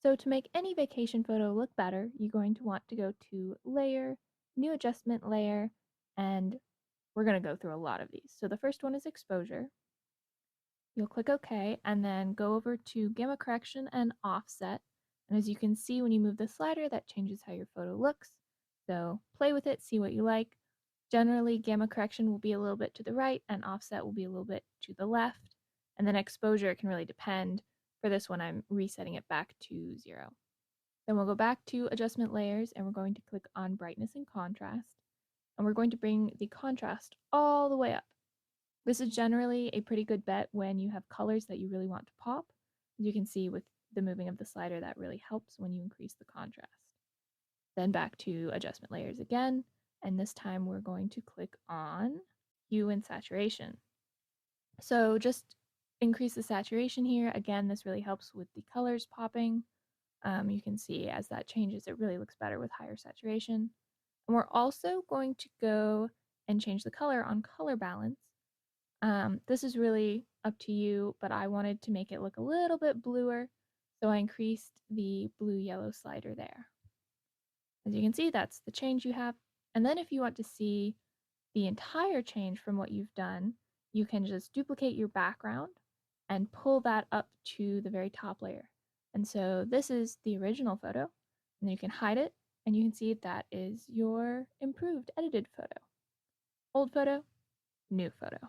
So to make any vacation photo look better, you're going to want to go to Layer, New Adjustment Layer, and we're going to go through a lot of these. So the first one is Exposure. You'll click OK and then go over to Gamma Correction and Offset. And as you can see, when you move the slider, that changes how your photo looks. So play with it, see what you like. Generally, Gamma Correction will be a little bit to the right and Offset will be a little bit to the left. And then Exposure can really depend. For this one, I'm resetting it back to 0. Then we'll go back to Adjustment Layers and we're going to click on Brightness and Contrast. And we're going to bring the contrast all the way up. This is generally a pretty good bet when you have colors that you really want to pop. As you can see with the moving of the slider, that really helps when you increase the contrast. Then back to Adjustment Layers again, and this time we're going to click on Hue and Saturation. So just increase the saturation here. Again, this really helps with the colors popping. You can see as that changes, it really looks better with higher saturation. And we're also going to go and change the color on color balance. This is really up to you, but I wanted to make it look a little bit bluer, so I increased the blue-yellow slider there. As you can see, that's the change you have. And then if you want to see the entire change from what you've done, you can just duplicate your background and pull that up to the very top layer. And so this is the original photo, and then you can hide it, and you can see that is your improved edited photo. Old photo, new photo.